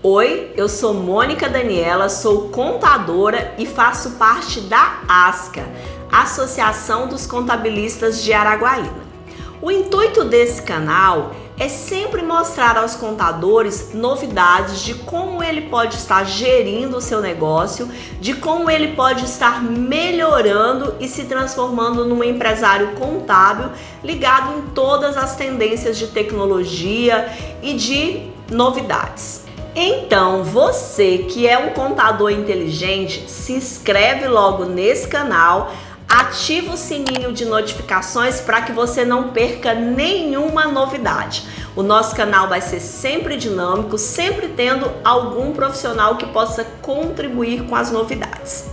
Oi, eu sou Mônica Daniela, sou contadora e faço parte da ASCA, Associação dos Contabilistas de Araguaína. O intuito desse canal é sempre mostrar aos contadores novidades de como ele pode estar gerindo o seu negócio, de como ele pode estar melhorando e se transformando num empresário contábil ligado em todas as tendências de tecnologia e de novidades. Então, você que é um contador inteligente, se inscreve logo nesse canal, ativa o sininho de notificações para que você não perca nenhuma novidade. O nosso canal vai ser sempre dinâmico, sempre tendo algum profissional que possa contribuir com as novidades.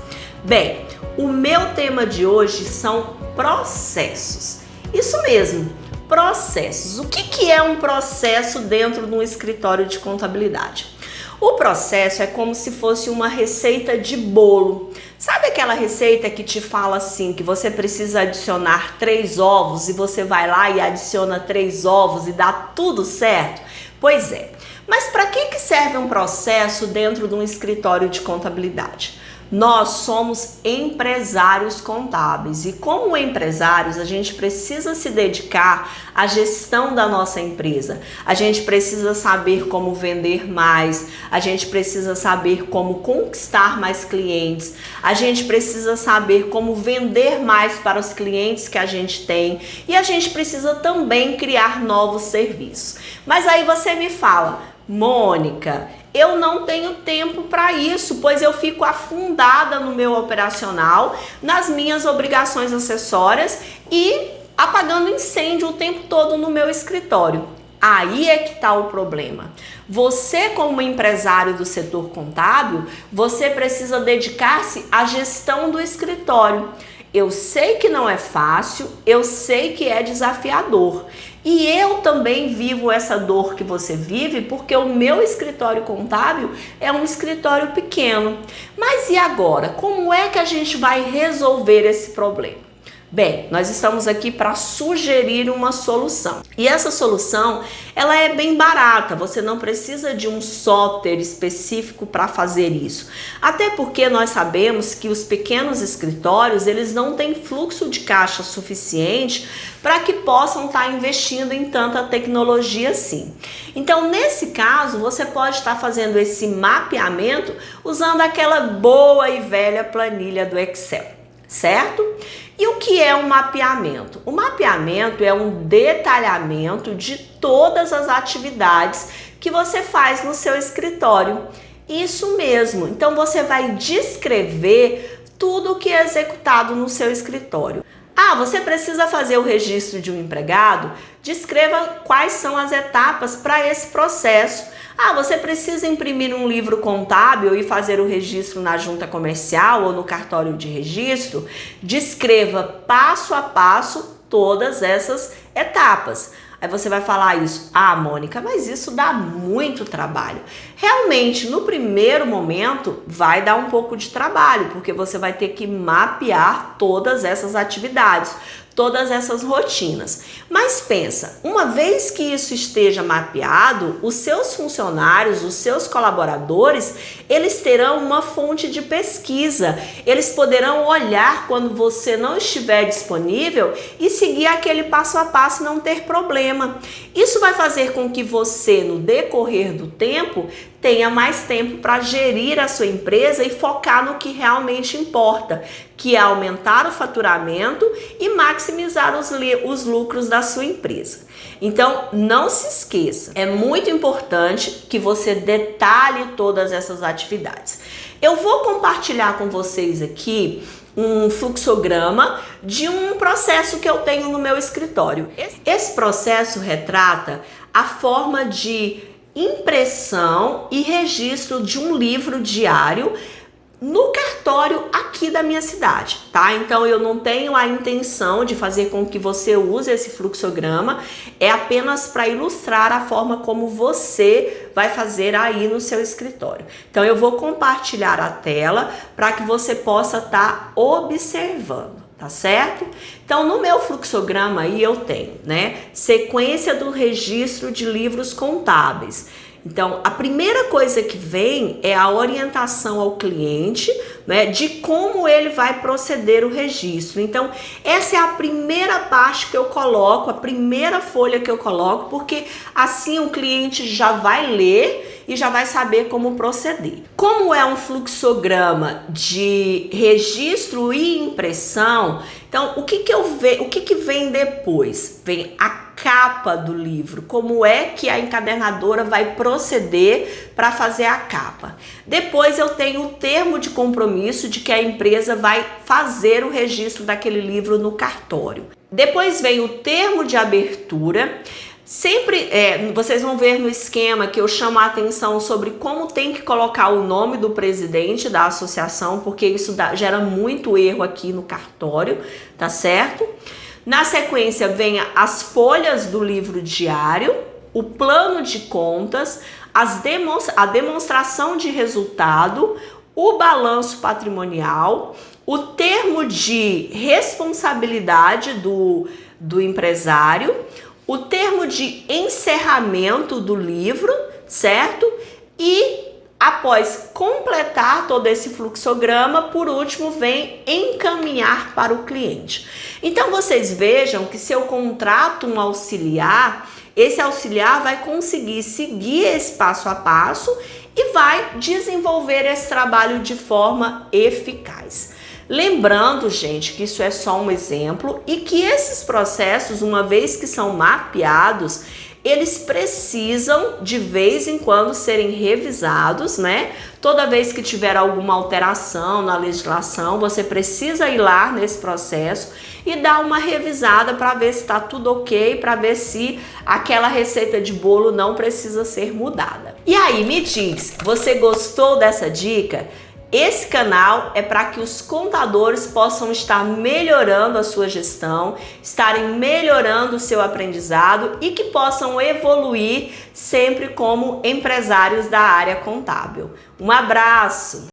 Bem, o meu tema de hoje são processos. Isso mesmo. Processos. O que é um processo dentro de um escritório de contabilidade? O processo é como se fosse uma receita de bolo. Sabe aquela receita que te fala assim, que você precisa adicionar 3 ovos e você vai lá e adiciona 3 ovos e dá tudo certo? Pois é. Mas para que serve um processo dentro de um escritório de contabilidade? Nós somos empresários contábeis e como empresários a gente precisa se dedicar à gestão da nossa empresa. A gente precisa saber como vender mais, a gente precisa saber como conquistar mais clientes, a gente precisa saber como vender mais para os clientes que a gente tem e a gente precisa também criar novos serviços. Mas aí você me fala, Mônica, eu não tenho tempo para isso, pois eu fico afundada no meu operacional, nas minhas obrigações acessórias e apagando incêndio o tempo todo no meu escritório. Aí é que está o problema. Você, como empresário do setor contábil, você precisa dedicar-se à gestão do escritório. Eu sei que não é fácil, eu sei que é desafiador. E eu também vivo essa dor que você vive porque o meu escritório contábil é um escritório pequeno. Mas e agora? Como é que a gente vai resolver esse problema? Bem, nós estamos aqui para sugerir uma solução. E essa solução, ela é bem barata, você não precisa de um software específico para fazer isso. Até porque nós sabemos que os pequenos escritórios, eles não têm fluxo de caixa suficiente para que possam estar investindo em tanta tecnologia assim. Então, nesse caso, você pode estar fazendo esse mapeamento usando aquela boa e velha planilha do Excel, certo? E o que é um mapeamento? O mapeamento é um detalhamento de todas as atividades que você faz no seu escritório. Isso mesmo. Então você vai descrever tudo o que é executado no seu escritório. Ah, você precisa fazer o registro de um empregado? Descreva quais são as etapas para esse processo. Ah, você precisa imprimir um livro contábil e fazer o registro na junta comercial ou no cartório de registro? Descreva passo a passo todas essas etapas. Aí você vai falar isso, ah, Mônica, mas isso dá muito trabalho. Realmente, no primeiro momento, vai dar um pouco de trabalho, porque você vai ter que mapear todas essas atividades, todas essas rotinas. Mas pensa, uma vez que isso esteja mapeado, os seus funcionários, os seus colaboradores, eles terão uma fonte de pesquisa. Eles poderão olhar quando você não estiver disponível e seguir aquele passo a passo e não ter problema. Isso vai fazer com que você, no decorrer do tempo, tenha mais tempo para gerir a sua empresa e focar no que realmente importa, que é aumentar o faturamento e maximizar os lucros da sua empresa. Então, não se esqueça, é muito importante que você detalhe todas essas atividades. Eu vou compartilhar com vocês aqui um fluxograma de um processo que eu tenho no meu escritório. Esse processo retrata a forma de impressão e registro de um livro diário no cartório aqui da minha cidade, tá? Então eu não tenho a intenção de fazer com que você use esse fluxograma, é apenas para ilustrar a forma como você vai fazer aí no seu escritório. Então eu vou compartilhar a tela para que você possa estar observando. Tá certo? Então, no meu fluxograma aí eu tenho, né, sequência do registro de livros contábeis. Então, a primeira coisa que vem é a orientação ao cliente, né, de como ele vai proceder o registro. Então, essa é a primeira parte que eu coloco, a primeira folha que eu coloco, porque assim o cliente já vai ler e já vai saber como proceder. Como é um fluxograma de registro e impressão, então o que vem depois? Vem a capa do livro, como é que a encadernadora vai proceder para fazer a capa. Depois eu tenho o termo de compromisso de que a empresa vai fazer o registro daquele livro no cartório. Depois vem o termo de abertura. Sempre, vocês vão ver no esquema que eu chamo a atenção sobre como tem que colocar o nome do presidente da associação, porque isso gera muito erro aqui no cartório, tá certo? Na sequência vem as folhas do livro diário, o plano de contas, a demonstração de resultado, o balanço patrimonial, o termo de responsabilidade do empresário, o termo de encerramento do livro, certo? E após completar todo esse fluxograma, por último vem encaminhar para o cliente. Então vocês vejam que se eu contrato um auxiliar, esse auxiliar vai conseguir seguir esse passo a passo e vai desenvolver esse trabalho de forma eficaz. Lembrando, gente, que isso é só um exemplo e que esses processos, uma vez que são mapeados, eles precisam de vez em quando serem revisados, né? Toda vez que tiver alguma alteração na legislação, você precisa ir lá nesse processo e dar uma revisada para ver se está tudo ok, para ver se aquela receita de bolo não precisa ser mudada. E aí, me diz, você gostou dessa dica? Esse canal é para que os contadores possam estar melhorando a sua gestão, estarem melhorando o seu aprendizado e que possam evoluir sempre como empresários da área contábil. Um abraço!